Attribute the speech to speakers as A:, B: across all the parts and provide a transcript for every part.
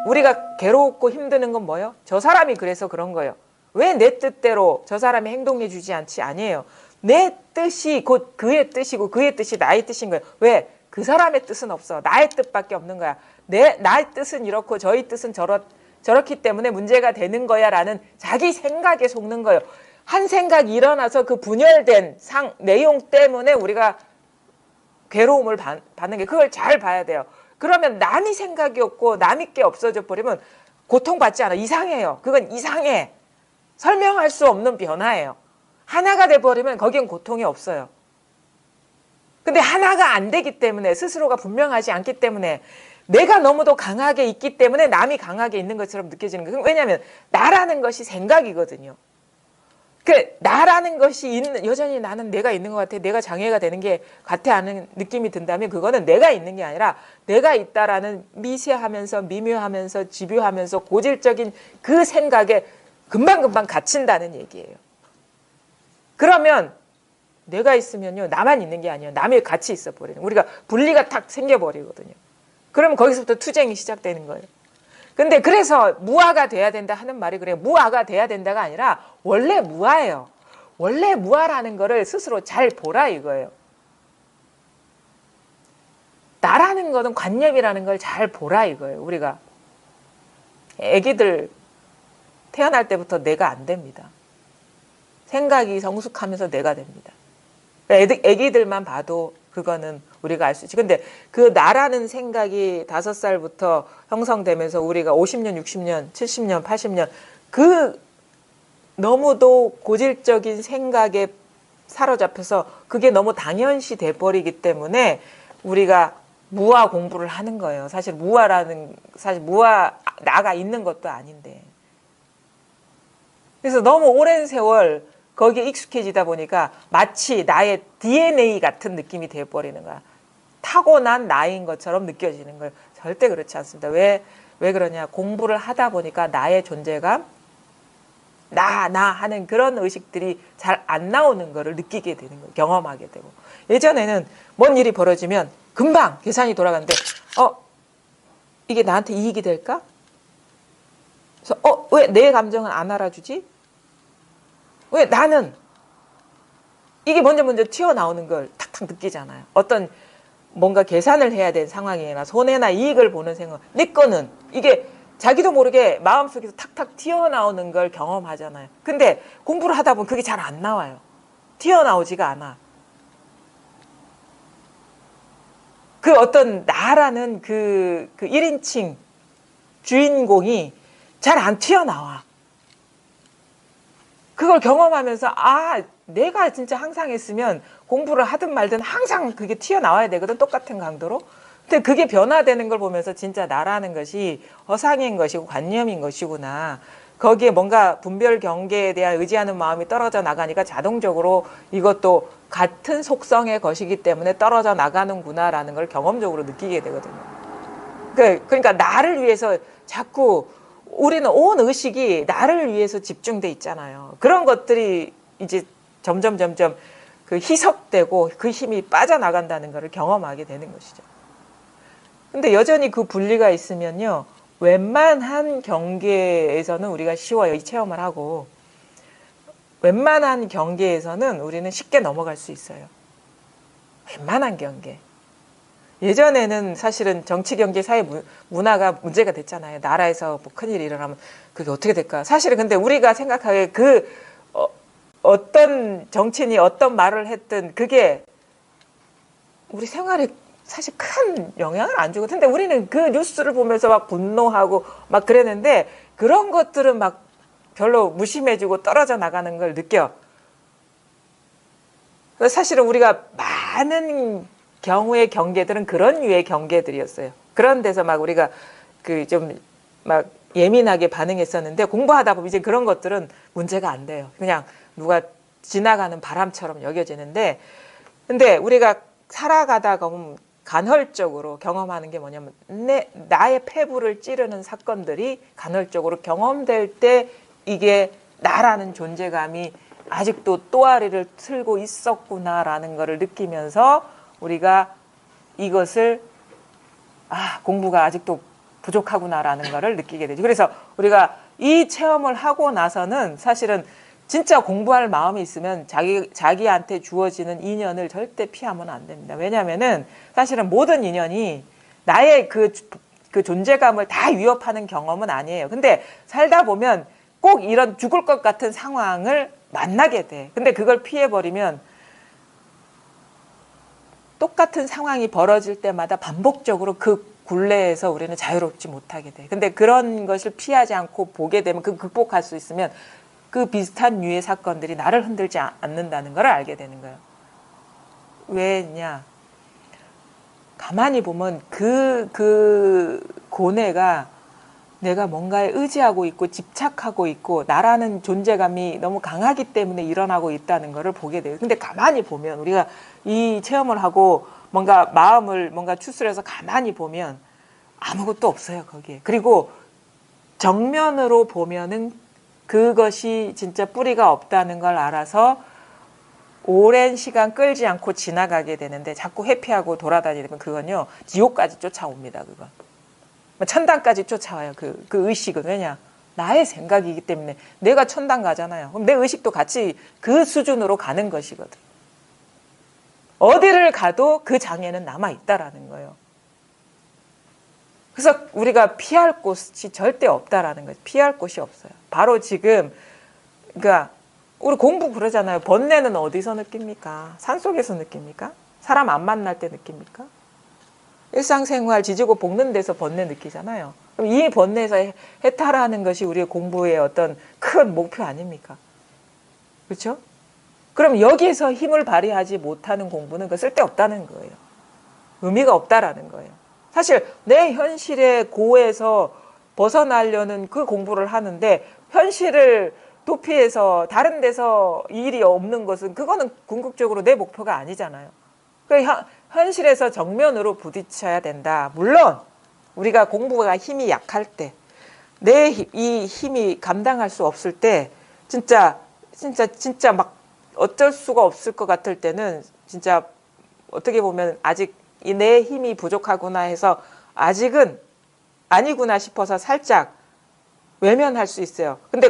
A: 우리가 괴롭고 힘드는 건 뭐예요? 저 사람이 그래서 그런 거예요. 왜 내 뜻대로 저 사람이 행동해 주지 않지? 아니에요. 내 뜻이 곧 그의 뜻이고 그의 뜻이 나의 뜻인 거예요. 왜? 그 사람의 뜻은 없어. 나의 뜻밖에 없는 거야. 나의 뜻은 이렇고 저의 뜻은 저렇기 때문에 문제가 되는 거야 라는 자기 생각에 속는 거예요. 한 생각이 일어나서 그 분열된 내용 때문에 우리가 괴로움을 받는 게, 그걸 잘 봐야 돼요. 그러면 남이 생각이 없고 남이 게 없어져 버리면 고통받지 않아. 이상해요. 그건 이상해. 설명할 수 없는 변화예요. 하나가 돼버리면 거기엔 고통이 없어요. 근데 하나가 안 되기 때문에, 스스로가 분명하지 않기 때문에, 내가 너무도 강하게 있기 때문에 남이 강하게 있는 것처럼 느껴지는 거예요. 왜냐하면 나라는 것이 생각이거든요. 나라는 것이 여전히 나는 내가 있는 것 같아, 내가 장애가 되는 게 같아 하는 느낌이 든다면 그거는 내가 있는 게 아니라 내가 있다라는 미세하면서 미묘하면서 집요하면서 고질적인 그 생각에 금방금방 갇힌다는 얘기예요. 그러면 내가 있으면요, 나만 있는 게 아니에요. 남이 같이 있어 버리는, 우리가 분리가 탁 생겨버리거든요. 그러면 거기서부터 투쟁이 시작되는 거예요. 근데 그래서 무아가 돼야 된다 하는 말이 그래요. 무아가 돼야 된다가 아니라 원래 무아예요. 원래 무아라는 거를 스스로 잘 보라 이거예요. 나라는 거는 관념이라는 걸 잘 보라 이거예요. 우리가 애기들 태어날 때부터 내가 안 됩니다. 생각이 성숙하면서 내가 됩니다. 애기들만 봐도 그거는 우리가 알 수 있지. 근데 그 나라는 생각이 5살부터 형성되면서 우리가 50년, 60년, 70년, 80년 그 너무도 고질적인 생각에 사로잡혀서 그게 너무 당연시 돼버리기 때문에 우리가 무아 공부를 하는 거예요. 사실 무아 나가 있는 것도 아닌데. 그래서 너무 오랜 세월 거기에 익숙해지다 보니까 마치 나의 DNA 같은 느낌이 돼버리는 거야. 타고난 나인 것처럼 느껴지는 거예요. 절대 그렇지 않습니다. 왜 그러냐. 공부를 하다 보니까 나의 존재감, 나 하는 그런 의식들이 잘 안 나오는 거를 느끼게 되는 거예요. 경험하게 되고. 예전에는 뭔 일이 벌어지면 금방 계산이 돌아가는데 이게 나한테 이익이 될까? 그래서 왜 내 감정은 안 알아주지? 왜 나는 이게 먼저 튀어나오는 걸 탁탁 느끼잖아요. 어떤 뭔가 계산을 해야 될 상황이나 손해나 이익을 보는 생각, 내 거는 이게 자기도 모르게 마음속에서 탁탁 튀어나오는 걸 경험하잖아요. 근데 공부를 하다 보면 그게 잘 안 나와요. 튀어나오지가 않아. 그 어떤 나라는 그 1인칭 주인공이 잘 안 튀어나와. 그걸 경험하면서 내가 진짜 항상 했으면 공부를 하든 말든 항상 그게 튀어나와야 되거든, 똑같은 강도로. 근데 그게 변화되는 걸 보면서 진짜 나라는 것이 허상인 것이고 관념인 것이구나. 거기에 뭔가 분별 경계에 대한 의지하는 마음이 떨어져 나가니까 자동적으로 이것도 같은 속성의 것이기 때문에 떨어져 나가는구나라는 걸 경험적으로 느끼게 되거든요. 그러니까 나를 위해서 자꾸 우리는 온 의식이 나를 위해서 집중돼 있잖아요. 그런 것들이 이제 점점 그 희석되고 그 힘이 빠져나간다는 것을 경험하게 되는 것이죠. 근데 여전히 그 분리가 있으면요, 웬만한 경계에서는 우리가 쉬워요. 이 체험을 하고 웬만한 경계에서는 우리는 쉽게 넘어갈 수 있어요. 웬만한 경계. 예전에는 사실은 정치, 경제, 사회, 문화가 문제가 됐잖아요. 나라에서 뭐 큰일이 일어나면 그게 어떻게 될까. 사실은 근데 우리가 생각하기에 어떤 정치인이 어떤 말을 했든 그게 우리 생활에 사실 큰 영향을 안 주고, 근데 우리는 그 뉴스를 보면서 막 분노하고 막 그랬는데 그런 것들은 막 별로 무심해지고 떨어져 나가는 걸 느껴. 사실은 우리가 많은 경우의 경계들은 그런 류의 경계들이었어요. 그런 데서 막 우리가 좀 막 예민하게 반응했었는데 공부하다 보면 이제 그런 것들은 문제가 안 돼요. 그냥 누가 지나가는 바람처럼 여겨지는데, 근데 우리가 살아가다가 보면 간헐적으로 경험하는 게 뭐냐면 나의 폐부를 찌르는 사건들이 간헐적으로 경험될 때 이게 나라는 존재감이 아직도 또아리를 틀고 있었구나라는 것을 느끼면서 우리가 이것을 공부가 아직도 부족하구나라는 거를 느끼게 되죠. 그래서 우리가 이 체험을 하고 나서는 사실은 진짜 공부할 마음이 있으면 자기한테 주어지는 인연을 절대 피하면 안 됩니다. 왜냐하면은 사실은 모든 인연이 나의 그 존재감을 다 위협하는 경험은 아니에요. 근데 살다 보면 꼭 이런 죽을 것 같은 상황을 만나게 돼. 근데 그걸 피해버리면 똑같은 상황이 벌어질 때마다 반복적으로 그 굴레에서 우리는 자유롭지 못하게 돼. 근데 그런 것을 피하지 않고 보게 되면 그 극복할 수 있으면 그 비슷한 류의 사건들이 나를 흔들지 않는다는 걸 알게 되는 거예요. 왜냐? 가만히 보면 그 고뇌가 내가 뭔가에 의지하고 있고 집착하고 있고 나라는 존재감이 너무 강하기 때문에 일어나고 있다는 것을 보게 돼요. 근데 가만히 보면 우리가 이 체험을 하고 뭔가 마음을 뭔가 추스려서 가만히 보면 아무것도 없어요, 거기에. 그리고 정면으로 보면은 그것이 진짜 뿌리가 없다는 걸 알아서 오랜 시간 끌지 않고 지나가게 되는데 자꾸 회피하고 돌아다니면 그건요, 지옥까지 쫓아옵니다, 그건. 천당까지 쫓아와요. 그 의식은. 왜냐? 나의 생각이기 때문에 내가 천당 가잖아요. 그럼 내 의식도 같이 그 수준으로 가는 것이거든. 어디를 가도 그 장애는 남아있다라는 거예요. 그래서 우리가 피할 곳이 절대 없다라는 거예요. 피할 곳이 없어요. 바로 지금, 그러니까 우리 공부 그러잖아요. 번뇌는 어디서 느낍니까? 산속에서 느낍니까? 사람 안 만날 때 느낍니까? 일상생활 지지고 볶는 데서 번뇌 느끼잖아요. 그럼 이 번뇌에서 해탈하는 것이 우리의 공부의 어떤 큰 목표 아닙니까? 그렇죠? 그럼 여기에서 힘을 발휘하지 못하는 공부는 그 쓸데없다는 거예요. 의미가 없다라는 거예요. 사실 내 현실의 고에서 벗어나려는 그 공부를 하는데 현실을 도피해서 다른 데서 일이 없는 것은 그거는 궁극적으로 내 목표가 아니잖아요. 그러니까 현실에서 정면으로 부딪혀야 된다. 물론 우리가 공부가 힘이 약할 때, 내 이 힘이 감당할 수 없을 때 진짜 막 어쩔 수가 없을 것 같을 때는 진짜 어떻게 보면 아직 내 힘이 부족하구나 해서 아직은 아니구나 싶어서 살짝 외면할 수 있어요. 근데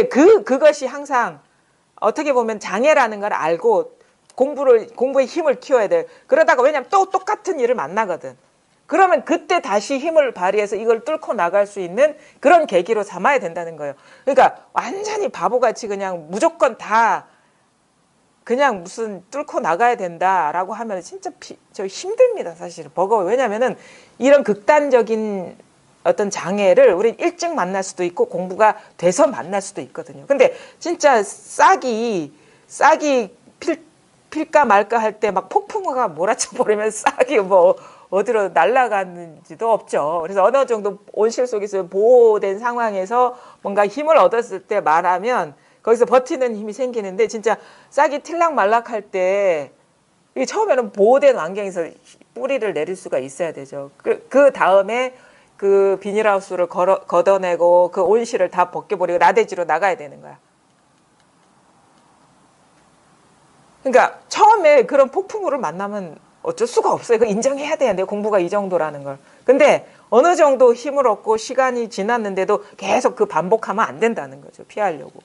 A: 그것이 항상 어떻게 보면 장애라는 걸 알고 공부의 힘을 키워야 돼. 그러다가 왜냐면 또 똑같은 일을 만나거든. 그러면 그때 다시 힘을 발휘해서 이걸 뚫고 나갈 수 있는 그런 계기로 삼아야 된다는 거예요. 그러니까 완전히 바보같이 그냥 무조건 다 그냥 무슨 뚫고 나가야 된다라고 하면 진짜 저 힘듭니다, 사실은. 버거워요. 왜냐면은 이런 극단적인 어떤 장애를 우리 일찍 만날 수도 있고 공부가 돼서 만날 수도 있거든요. 근데 진짜 싹이 필까 말까 할 때 막 폭풍우가 몰아쳐 버리면 싹이 뭐 어디로 날아가는지도 없죠. 그래서 어느 정도 온실 속에서 보호된 상황에서 뭔가 힘을 얻었을 때 말하면 거기서 버티는 힘이 생기는데 진짜 싹이 틸락말락할 때 이게 처음에는 보호된 환경에서 뿌리를 내릴 수가 있어야 되죠. 그 다음에 그 비닐하우스를 걷어내고 그 온실을 다 벗겨버리고 나대지로 나가야 되는 거야. 그러니까 처음에 그런 폭풍우를 만나면 어쩔 수가 없어요. 그거 인정해야 돼요. 내 공부가 이 정도라는 걸. 근데 어느 정도 힘을 얻고 시간이 지났는데도 계속 그 반복하면 안 된다는 거죠. 피하려고.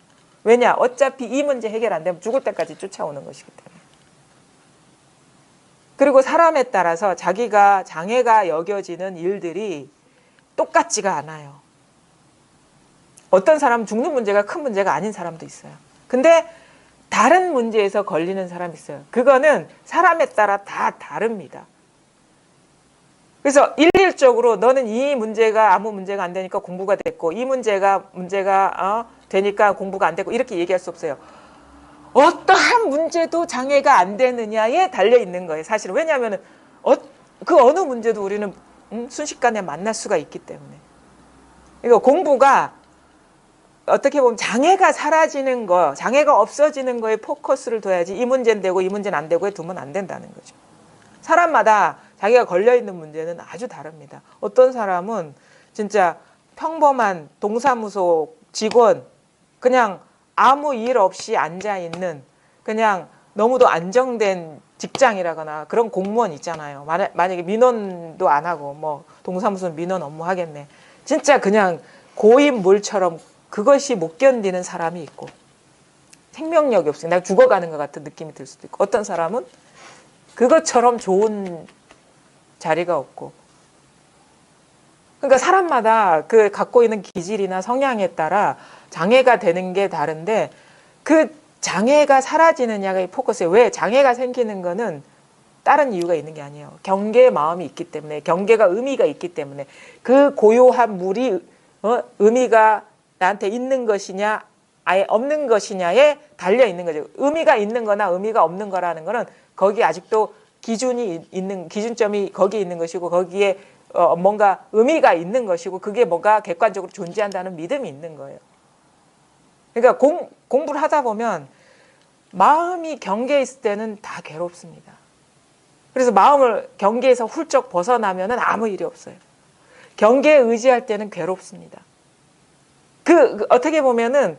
A: 왜냐? 어차피 이 문제 해결 안 되면 죽을 때까지 쫓아오는 것이기 때문에. 그리고 사람에 따라서 자기가 장애가 여겨지는 일들이 똑같지가 않아요. 어떤 사람은 죽는 문제가 큰 문제가 아닌 사람도 있어요. 근데 다른 문제에서 걸리는 사람이 있어요. 그거는 사람에 따라 다 다릅니다. 그래서 일률적으로 너는 이 문제가 아무 문제가 안 되니까 공부가 됐고 이 문제가 되니까 공부가 안 되고 이렇게 얘기할 수 없어요. 어떠한 문제도 장애가 안 되느냐에 달려 있는 거예요. 사실은. 왜냐하면 그 어느 문제도 우리는 순식간에 만날 수가 있기 때문에. 그러니까 공부가 어떻게 보면 장애가 사라지는 거, 장애가 없어지는 거에 포커스를 둬야지 이 문제는 되고 이 문제는 안 되고에 두면 안 된다는 거죠. 사람마다 자기가 걸려있는 문제는 아주 다릅니다. 어떤 사람은 진짜 평범한 동사무소 직원, 그냥 아무 일 없이 앉아있는 그냥 너무도 안정된 직장이라거나 그런 공무원 있잖아요. 만약에 민원도 안 하고 뭐 동사무소는 민원 업무 하겠네. 진짜 그냥 고인물처럼 그것이 못 견디는 사람이 있고 생명력이 없으니까 내가 죽어가는 것 같은 느낌이 들 수도 있고 어떤 사람은 그것처럼 좋은 자리가 없고 그러니까 사람마다 그 갖고 있는 기질이나 성향에 따라 장애가 되는 게 다른데 그 장애가 사라지느냐가 이 포커스예요. 왜 장애가 생기는 거는 다른 이유가 있는 게 아니에요. 경계의 마음이 있기 때문에 경계가 의미가 있기 때문에 그 고요한 물이 의미가 나한테 있는 것이냐 아예 없는 것이냐에 달려 있는 거죠. 의미가 있는 거나 의미가 없는 거라는 거는 거기 아직도 기준이 있는 기준점이 거기 있는 것이고 거기에 뭔가 의미가 있는 것이고 그게 뭔가 객관적으로 존재한다는 믿음이 있는 거예요. 그러니까 공부를 하다 보면 마음이 경계에 있을 때는 다 괴롭습니다. 그래서 마음을 경계에서 훌쩍 벗어나면은 아무 일이 없어요. 경계에 의지할 때는 괴롭습니다. 어떻게 보면은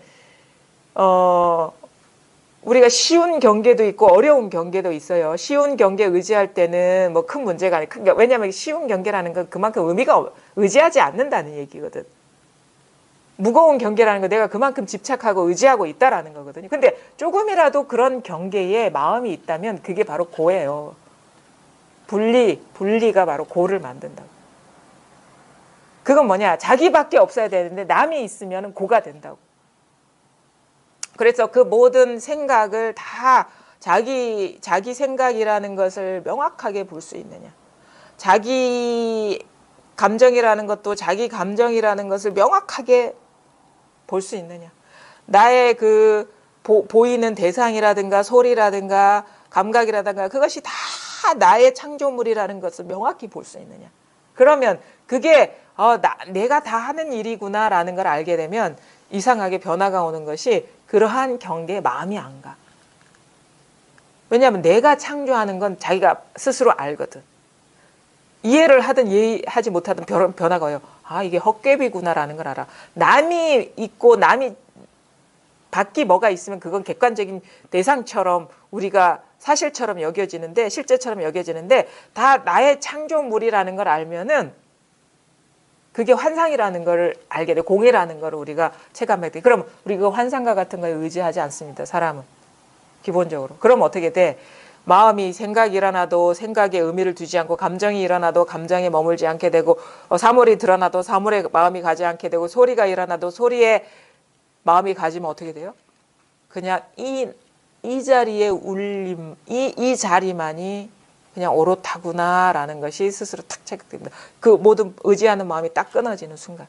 A: 우리가 쉬운 경계도 있고 어려운 경계도 있어요. 쉬운 경계에 의지할 때는 뭐 큰 문제가 아니에요. 왜냐하면 쉬운 경계라는 건 그만큼 의미가 의지하지 않는다는 얘기거든. 무거운 경계라는 건 내가 그만큼 집착하고 의지하고 있다라는 거거든요. 근데 조금이라도 그런 경계에 마음이 있다면 그게 바로 고예요. 분리가 바로 고를 만든다고. 그건 뭐냐? 자기밖에 없어야 되는데 남이 있으면 고가 된다고. 그래서 그 모든 생각을 다 자기 생각이라는 것을 명확하게 볼 수 있느냐. 자기 감정이라는 것도 자기 감정이라는 것을 명확하게 볼 수 있느냐. 나의 그 보이는 대상이라든가 소리라든가 감각이라든가 그것이 다 나의 창조물이라는 것을 명확히 볼 수 있느냐. 그러면 그게 내가 다 하는 일이구나라는 걸 알게 되면 이상하게 변화가 오는 것이 그러한 경계에 마음이 안 가. 왜냐하면 내가 창조하는 건 자기가 스스로 알거든. 이해를 하든 이해하지 못하든 변화가 와요. 이게 헛개비구나라는 걸 알아. 남이 있고 남이 밖이 뭐가 있으면 그건 객관적인 대상처럼 우리가 사실처럼 여겨지는데 실제처럼 여겨지는데 다 나의 창조물이라는 걸 알면은 그게 환상이라는 걸 알게 돼. 공이라는 걸 우리가 체감하게 돼. 그럼 우리 그 환상과 같은 거에 의지하지 않습니다. 사람은. 기본적으로. 그럼 어떻게 돼? 마음이 생각이 일어나도 생각에 의미를 두지 않고 감정이 일어나도 감정에 머물지 않게 되고 사물이 드러나도 사물에 마음이 가지 않게 되고 소리가 일어나도 소리에 마음이 가지면 어떻게 돼요? 그냥 이 자리의 울림, 이 자리만이 그냥 옳다구나라는 것이 스스로 탁 체크됩니다. 그 모든 의지하는 마음이 딱 끊어지는 순간.